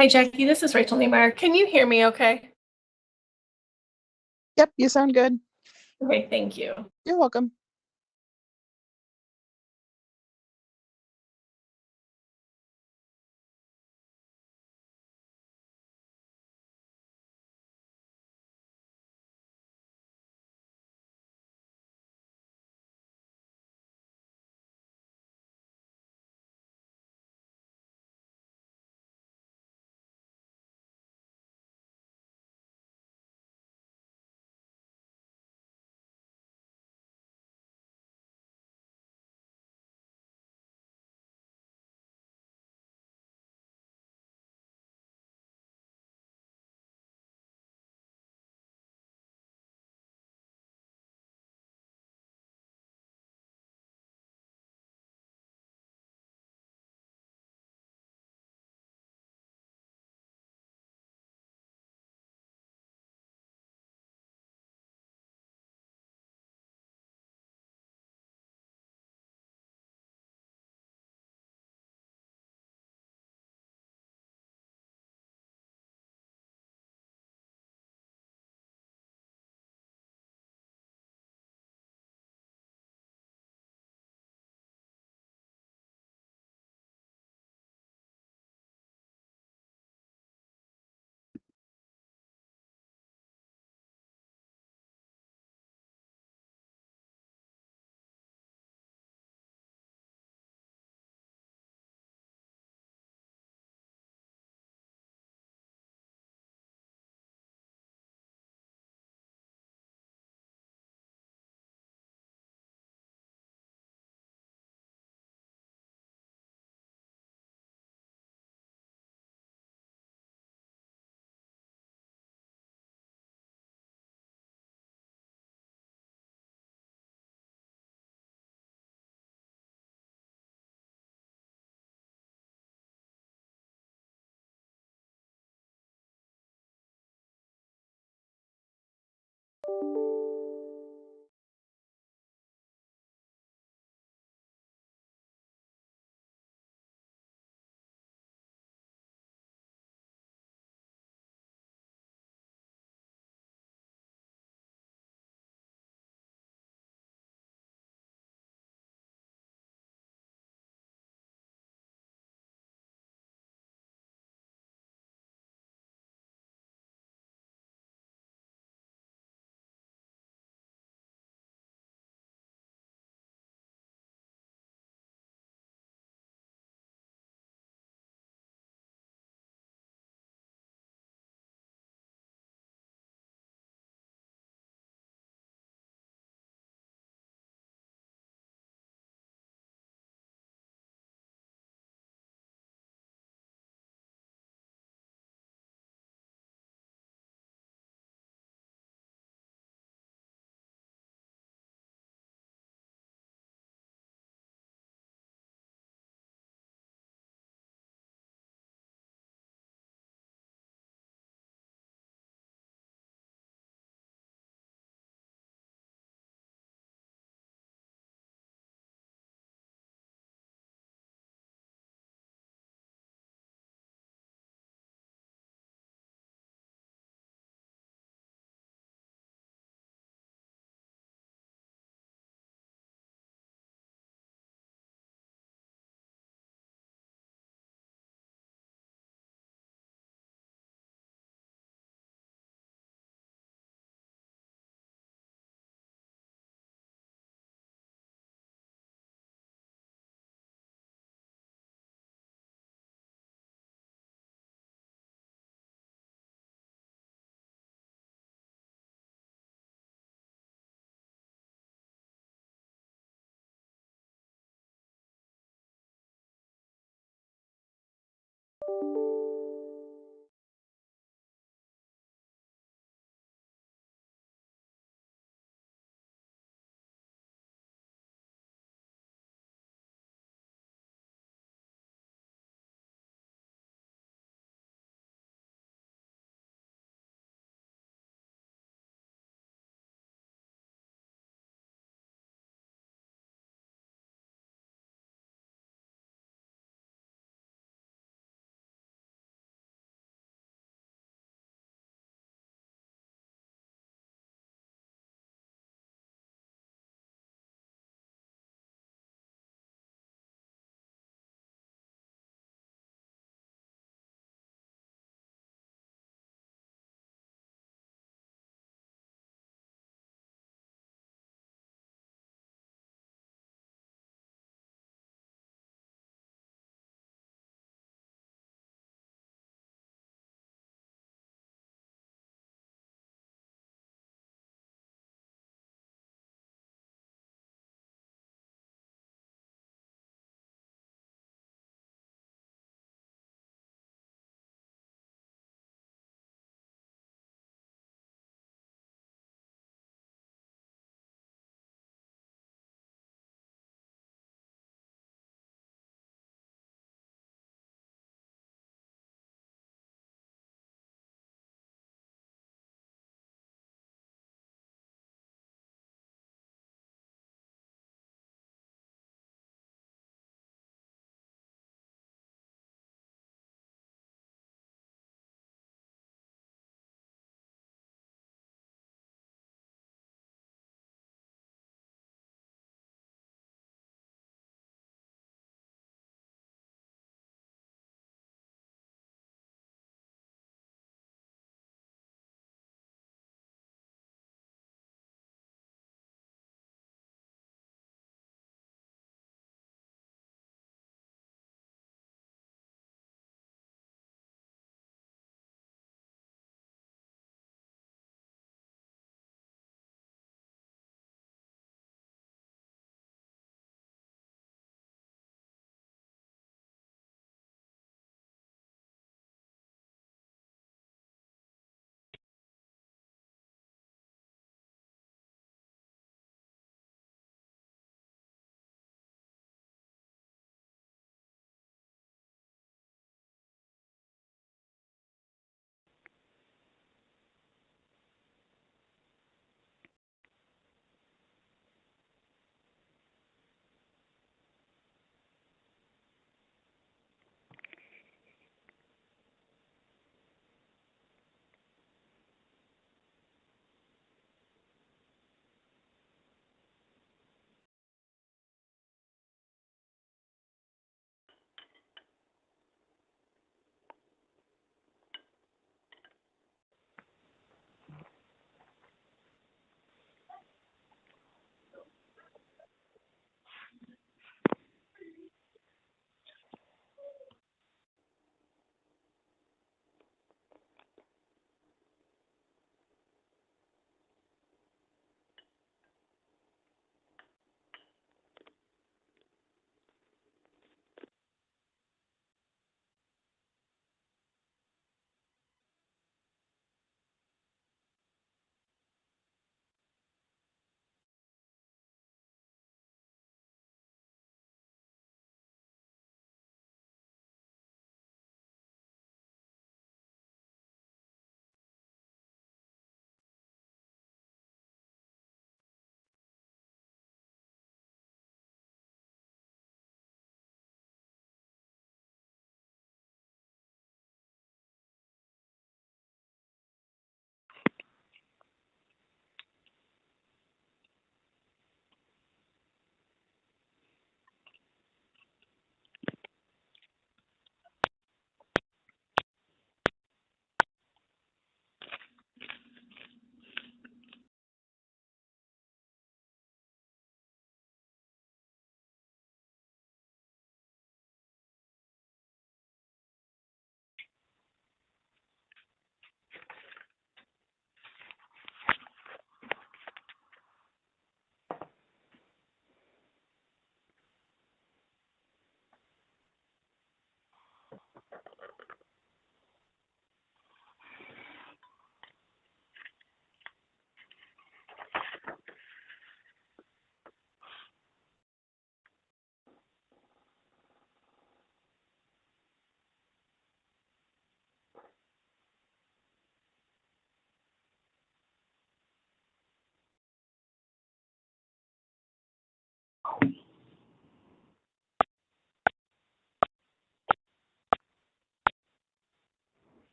Hi, Jackie. This is Rachel Niemeyer. Can you hear me okay? Yep, you sound good. Okay, thank you. You're welcome.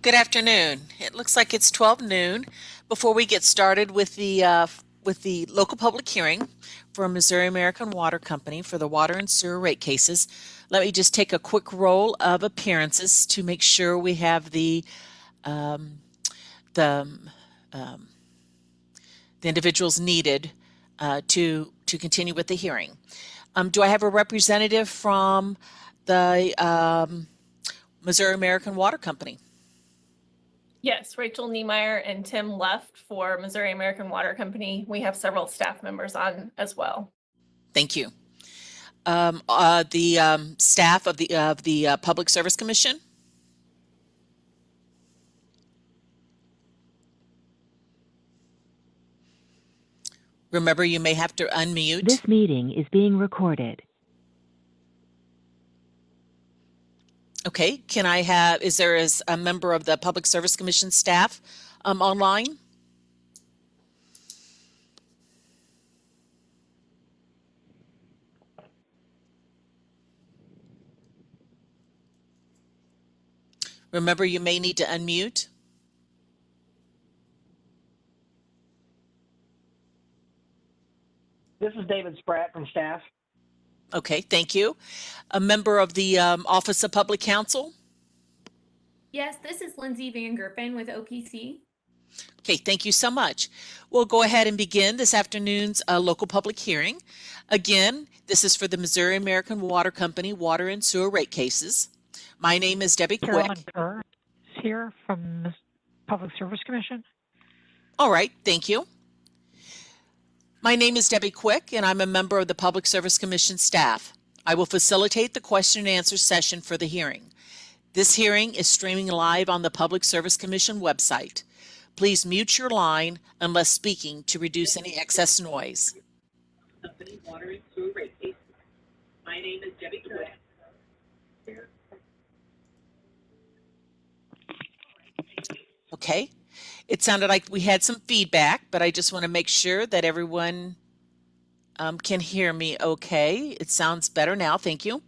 Good afternoon. It looks like it's 12 noon. Before we get started with the local public hearing for Missouri American Water Company for the water and sewer rate cases, let me just take a quick roll of appearances to make sure we have um, the um, the individuals needed to continue with the hearing. Do I have a representative from the Missouri American Water Company? Yes, Rachel Niemeyer and Tim left for Missouri American Water Company. We have several staff members on as well. Thank you. The staff of the Public Service Commission. Remember, you may have to unmute. This meeting is being recorded. Okay, is there a member of the Public Service Commission staff online? Remember, you may need to unmute. This is David Spratt from staff. Okay, thank you. A member of the Office of Public Counsel? Yes, this is Lindsay Van Gerpen with OPC. Okay, thank you so much. We'll go ahead and begin this afternoon's local public hearing. Again, this is for the Missouri American Water Company water and sewer rate cases. My name is Debbie Carolyn Quick. Kerr is here from the Public Service Commission. All right, thank you. My name is Debbie Quick, and I'm a member of the Public Service Commission staff. I will facilitate the question and answer session for the hearing. This hearing is streaming live on the Public Service Commission website. Please mute your line unless speaking to reduce any excess noise. Company water and sewer rate cases. My name is Debbie Quick. Okay. It sounded like we had some feedback, but I just want to make sure that everyone can hear me okay. It sounds better now. Thank you.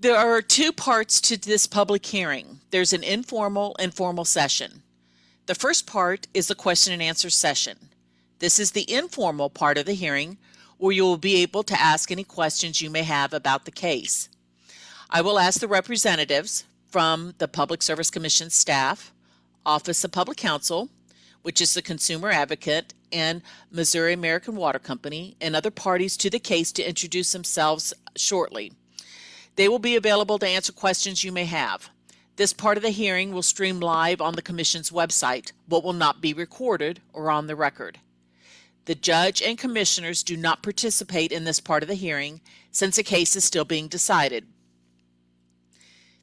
There are two parts to this public hearing. There's an informal and formal session. The first part is the question and answer session. This is the informal part of the hearing where you will be able to ask any questions you may have about the case. I will ask the representatives from the Public Service Commission staff, Office of Public Counsel, which is the consumer advocate, and Missouri American Water Company, and other parties to the case to introduce themselves shortly. They will be available to answer questions you may have. This part of the hearing will stream live on the Commission's website, but will not be recorded or on the record. The judge and commissioners do not participate in this part of the hearing since the case is still being decided.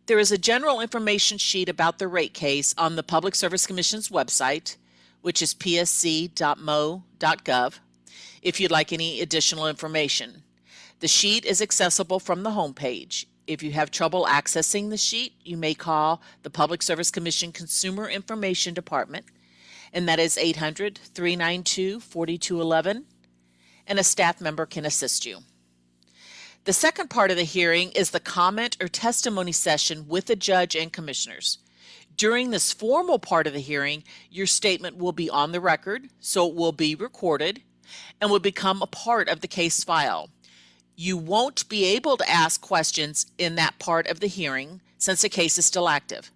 There is a general information sheet about the rate case on the Public Service Commission's website, which is psc.mo.gov, if you'd like any additional information. The sheet is accessible from the homepage. If you have trouble accessing the sheet, you may call the Public Service Commission Consumer Information Department, and that is 800-392-4211, and a staff member can assist you. The second part of the hearing is the comment or testimony session with the judge and commissioners. During this formal part of the hearing, your statement will be on the record, so it will be recorded and will become a part of the case file. You won't be able to ask questions in that part of the hearing since the case is still active.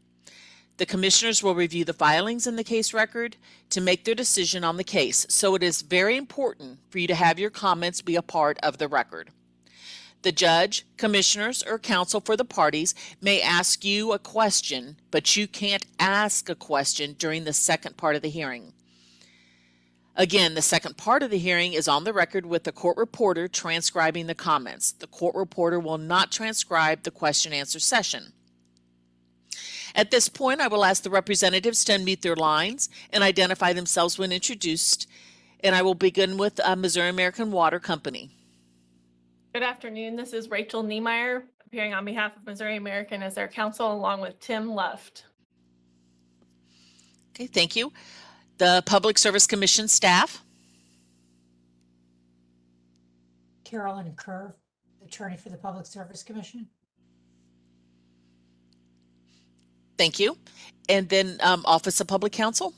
The commissioners will review the filings in the case record to make their decision on the case, so it is very important for you to have your comments be a part of the record. The judge, commissioners, or counsel for the parties may ask you a question, but you can't ask a question during the second part of the hearing. Again, the second part of the hearing is on the record with the court reporter transcribing the comments. The court reporter will not transcribe the question and answer session. At this point, I will ask the representatives to unmute their lines and identify themselves when introduced, and I will begin with Missouri American Water Company. Good afternoon. This is Rachel Niemeyer, appearing on behalf of Missouri American as their counsel, along with Tim left. Okay, thank you. The Public Service Commission staff. Carolyn Kerr, attorney for the Public Service Commission. Thank you. And then Office of Public Counsel.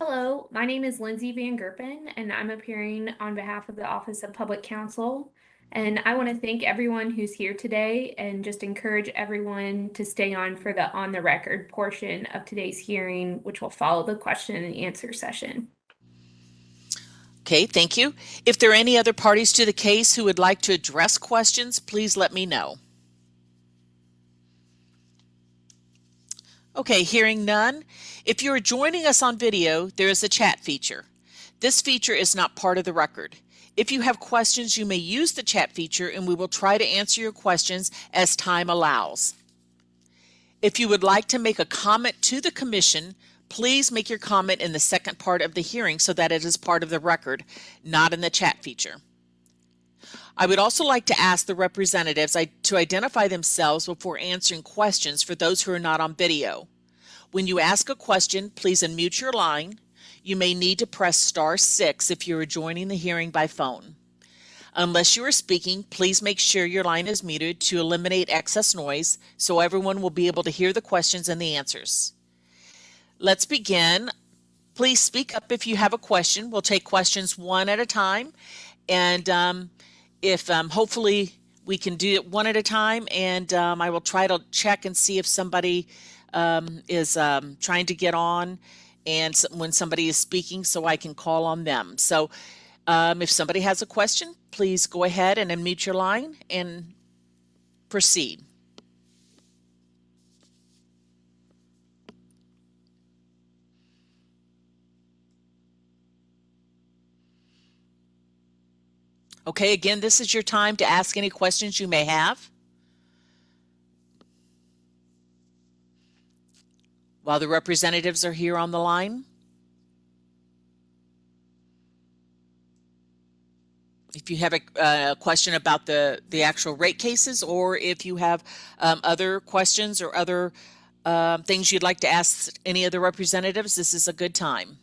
Hello, my name is Lindsay Van Gerpen, and I'm appearing on behalf of the Office of Public Counsel. And I want to thank everyone who's here today and just encourage everyone to stay on for the on the record portion of today's hearing, which will follow the question and answer session. Okay, thank you. If there are any other parties to the case who would like to address questions, please let me know. Okay, hearing none. If you are joining us on video, there is a chat feature. This feature is not part of the record. If you have questions, you may use the chat feature and we will try to answer your questions as time allows. If you would like to make a comment to the commission, please make your comment in the second part of the hearing so that it is part of the record, not in the chat feature. I would also like to ask the representatives to identify themselves before answering questions for those who are not on video. When you ask a question, please unmute your line. You may need to press *6 if you are joining the hearing by phone. Unless you are speaking, please make sure your line is muted to eliminate excess noise so everyone will be able to hear the questions and the answers. Let's begin. Please speak up if you have a question. We'll take questions one at a time, and if hopefully we can do it one at a time, and I will try to check and see if somebody is trying to get on and when somebody is speaking so I can call on them. So if somebody has a question, please go ahead and unmute your line and proceed. Okay, again, this is your time to ask any questions you may have. While the representatives are here on the line. If you have a question about the actual rate cases, or if you have other questions or other things you'd like to ask any of the representatives, this is a good time.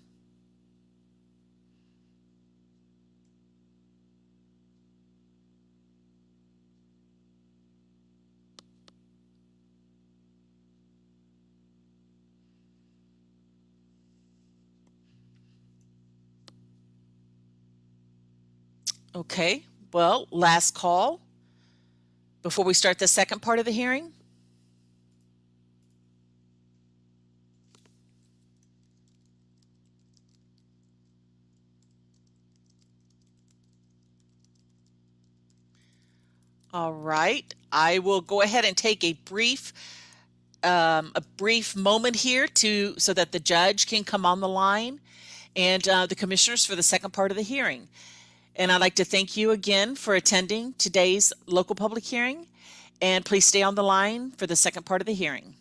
Okay, well, last call before we start the second part of the hearing. All right, I will go ahead and take a brief moment here so that the judge can come on the line and the commissioners for the second part of the hearing. And I'd like to thank you again for attending today's local public hearing, and please stay on the line for the second part of the hearing.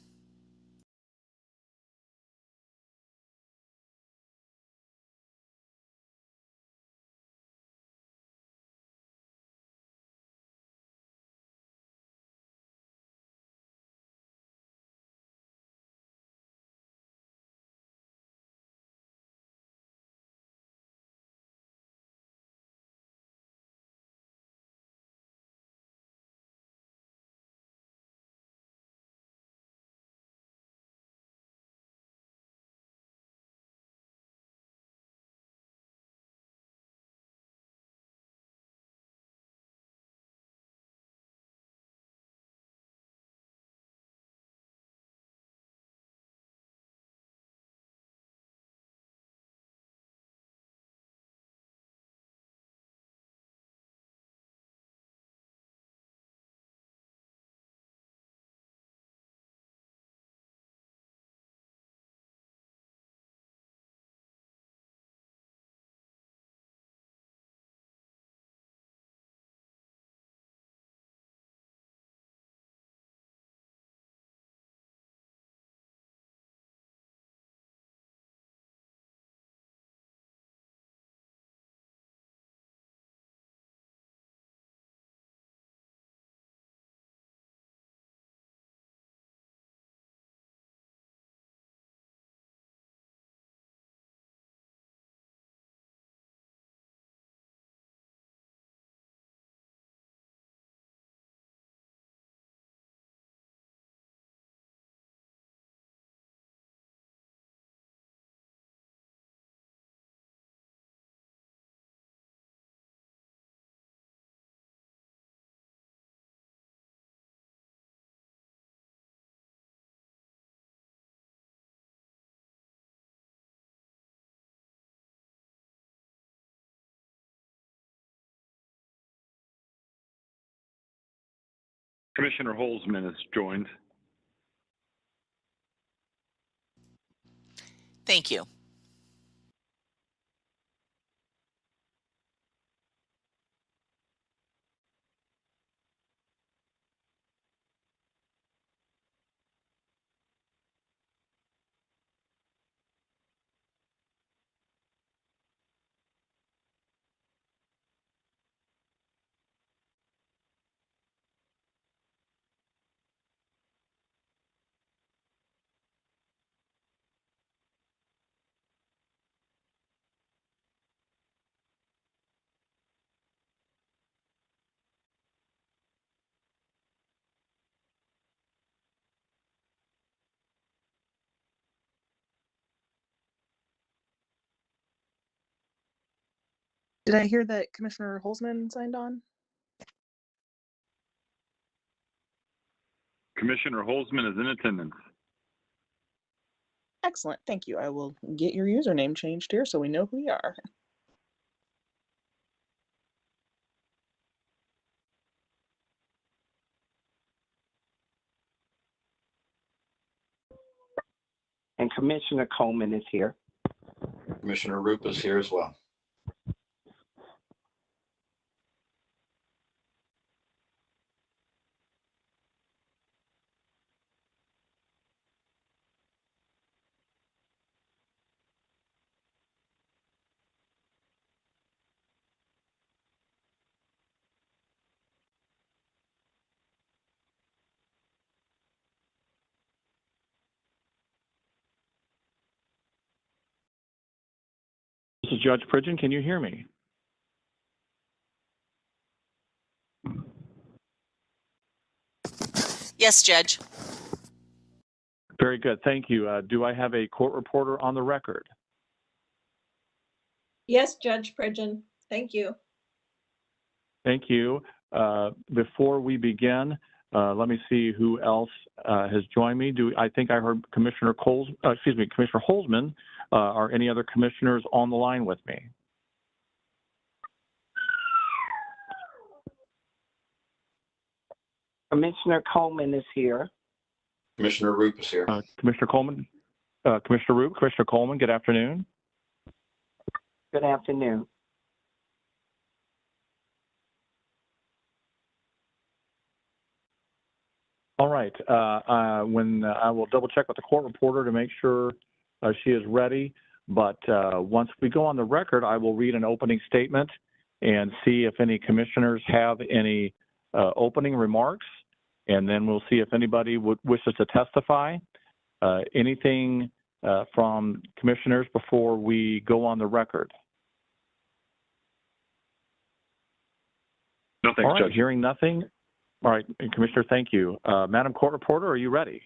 Commissioner Holzman is joined. Thank you. Did I hear that Commissioner Holzman signed on? Commissioner Holzman is in attendance. Excellent, thank you. I will get your username changed here so we know who you are. And Commissioner Coleman is here. Commissioner Roop is here as well. This is Judge Pridgeon. Can you hear me? Yes, Judge. Very good. Thank you. Do I have a court reporter on the record? Yes, Judge Pridgeon. Thank you. Thank you. Before we begin, let me see who else has joined me. I think I heard Commissioner Holzman. Are any other commissioners on the line with me? Commissioner Coleman is here. Commissioner Roop is here. Commissioner Coleman, Commissioner Roop, Commissioner Coleman, good afternoon. Good afternoon. All right. When I will double check with the court reporter to make sure she is ready. But once we go on the record, I will read an opening statement and see if any commissioners have any opening remarks. And then we'll see if anybody wishes to testify. Anything from commissioners before we go on the record? Nothing, All right, Judge. hearing nothing. All right, Commissioner, thank you. Madam Court Reporter, are you ready?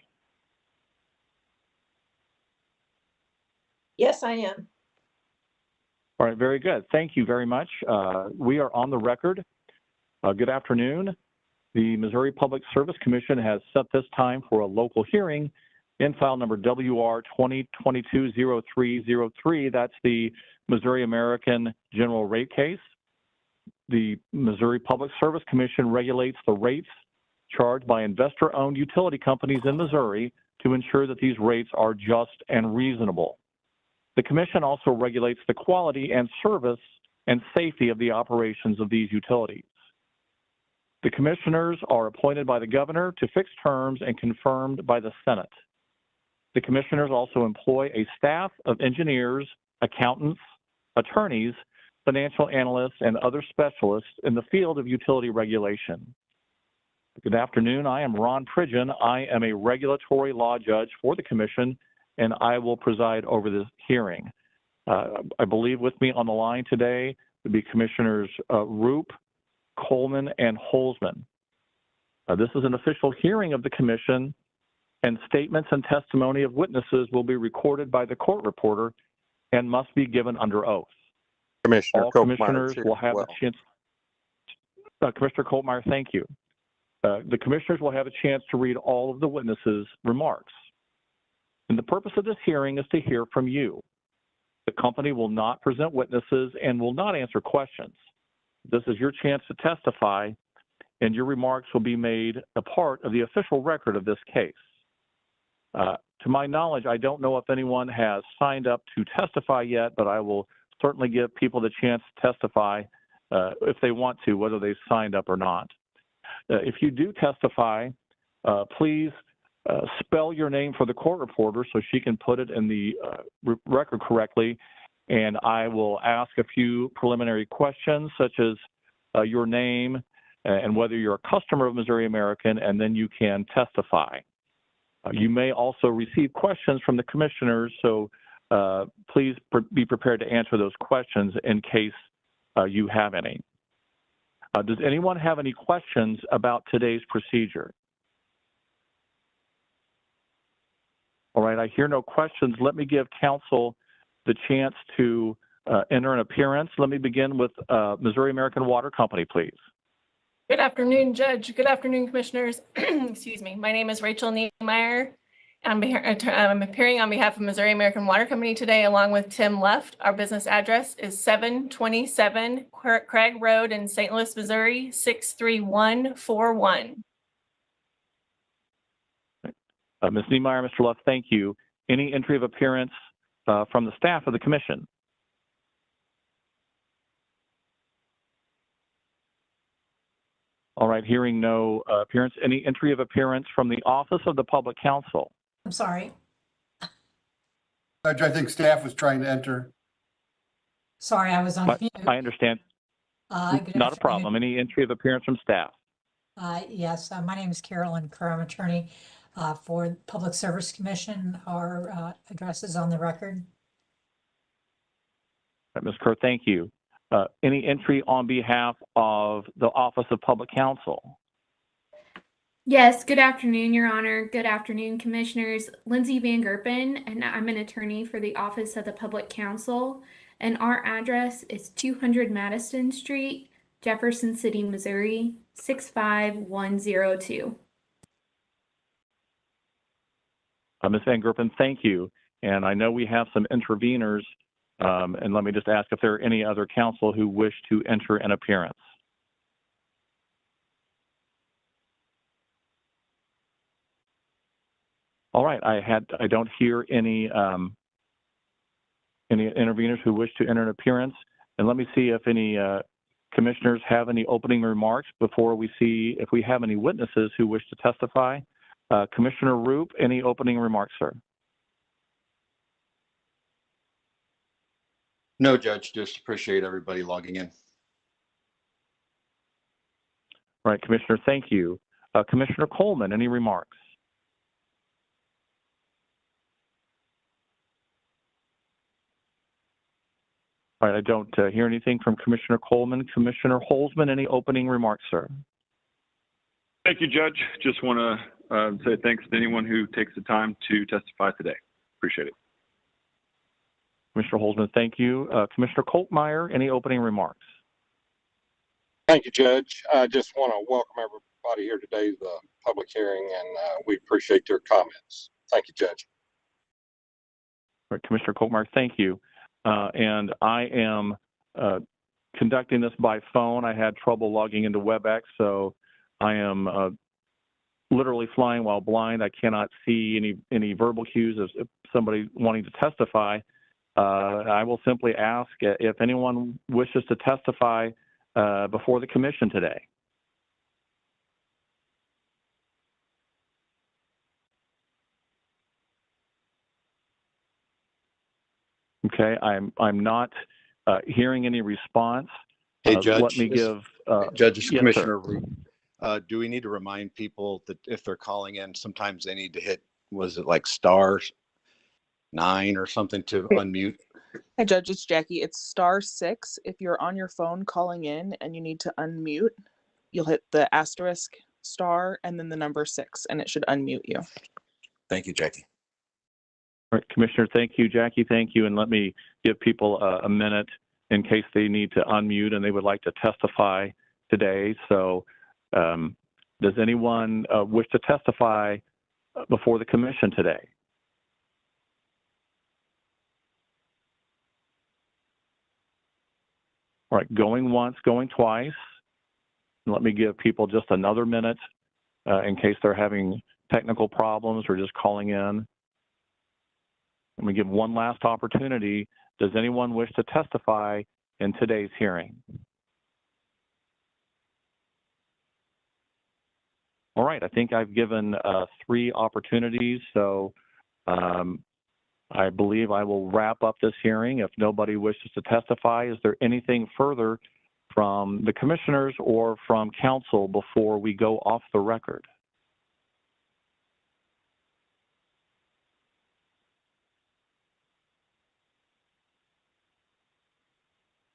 Yes, I am. All right, very good. Thank you very much. We are on the record. Good afternoon. The Missouri Public Service Commission has set this time for a local hearing in file number WR 2022-0303. That's the Missouri American General Rate Case. The Missouri Public Service Commission regulates the rates charged by investor-owned utility companies in Missouri to ensure that these rates are just and reasonable. The Commission also regulates the quality and service and safety of the operations of these utilities. The commissioners are appointed by the governor to fixed terms and confirmed by the Senate. The commissioners also employ a staff of engineers, accountants, attorneys, financial analysts, and other specialists in the field of utility regulation. Good afternoon. I am Ron Pridgeon. I am a regulatory law judge for the commission, and I will preside over this hearing. I believe with me on the line today would be Commissioners Roop, Coleman, and Holzman. This is an official hearing of the commission, and statements and testimony of witnesses will be recorded by the court reporter and must be given under oath. Commissioner All Coltmeyer commissioners will have a chance. Commissioner Coltmeyer, thank you. The commissioners will have a chance to read all of the witnesses' remarks. And the purpose of this hearing is to hear from you. The company will not present witnesses and will not answer questions. This is your chance to testify, and your remarks will be made a part of the official record of this case. To my knowledge, I don't know if anyone has signed up to testify yet, but I will certainly give people the chance to testify if they want to, whether they've signed up or not. If you do testify, please spell your name for the court reporter so she can put it in the record correctly, and I will ask a few preliminary questions such as your name and whether you're a customer of Missouri American, and then you can testify. You may also receive questions from the commissioners, so please be prepared to answer those questions in case you have any. Does anyone have any questions about today's procedure? All right, I hear no questions. Let me give counsel the chance to enter an appearance. Let me begin with Missouri American Water Company, please. Good afternoon, Judge. Good afternoon, Commissioners. Excuse me. My name is Rachel Niemeyer. I'm appearing on behalf of Missouri American Water Company today, along with Tim Left. Our business address is 727 Craig Road in St. Louis, Missouri, 63141. Ms. Niemeyer, Mr. Luff, thank you. Any entry of appearance from the staff of the commission? All right, hearing no appearance. Any entry of appearance from the Office of the Public Counsel? I'm sorry. Judge, I think staff was trying to enter. Sorry, I was on mute. I understand. Good Not a afternoon. problem. Any entry of appearance from staff? Yes, my name is Carolyn Kerr. I'm attorney for Public Service Commission. Our address is on the record. Right, Ms. Kerr, thank you. Any entry on behalf of the Office of Public Counsel? Yes, good afternoon, Your Honor. Good afternoon, Commissioners. Lindsay Van Gerpen, and I'm an attorney for the Office of the Public Counsel. And our address is 200 Madison Street, Jefferson City, Missouri, 65102. Ms. Van Gerpen, thank you. And I know we have some interveners, and let me just ask if there are any other counsel who wish to enter an appearance. All right, I don't hear any interveners who wish to enter an appearance. And let me see if any commissioners have any opening remarks before we see if we have any witnesses who wish to testify. Commissioner Roop, any opening remarks, sir? No, Judge, just appreciate everybody logging in. All right, Commissioner, thank you. Commissioner Coleman, any remarks? All right, I don't hear anything from Commissioner Coleman. Commissioner Holzman, any opening remarks, sir? Thank you, Judge. Just want to say thanks to anyone who takes the time to testify today. Appreciate it. Commissioner Holzman, thank you. Commissioner Coltmeyer, any opening remarks? Thank you, Judge. I just want to welcome everybody here today to the public hearing, and we appreciate their comments. Thank you, Judge. All right, Commissioner Coltmeyer, thank you. And I am conducting this by phone. I had trouble logging into WebEx, so I am literally flying while blind. I cannot see any verbal cues of somebody wanting to testify. I will simply ask if anyone wishes to testify before the commission today. Okay, I'm not hearing any response. Hey, Judge. Let me give Judge, yes, Commissioner Roop. Do we need to remind people that if they're calling in, sometimes they need to hit, was it like *9 or something to unmute? Hey, Judge, it's Jackie. It's *6. If you're on your phone calling in and you need to unmute, you'll hit the asterisk star and then the number 6, and it should unmute you. Thank you, Jackie. All right, Commissioner, thank you. Jackie, thank you. And let me give people a minute in case they need to unmute and they would like to testify today. So does anyone wish to testify before the commission today? All right, going once, going twice. let me give people just another minute in case they're having technical problems or just calling in. Let me give one last opportunity. Does anyone wish to testify in today's hearing? All right, I think I've given 3 opportunities, so I believe I will wrap up this hearing. If nobody wishes to testify, is there anything further from the commissioners or from council before we go off the record?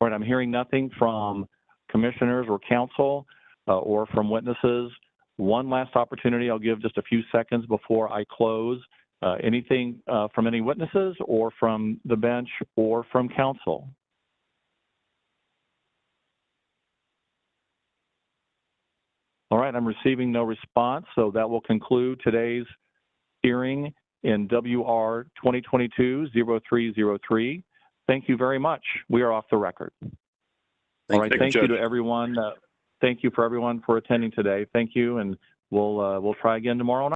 All right, I'm hearing nothing from commissioners or council or from witnesses. One last opportunity. I'll give just a few seconds before I close. Anything from any witnesses or from the bench or from council? All right, I'm receiving no response, so that will conclude today's hearing in WR 2022-0303. Thank you very much. We are off the record. All right, thank you to everyone. Thank you for everyone for attending today. Thank you, and we'll try again tomorrow night.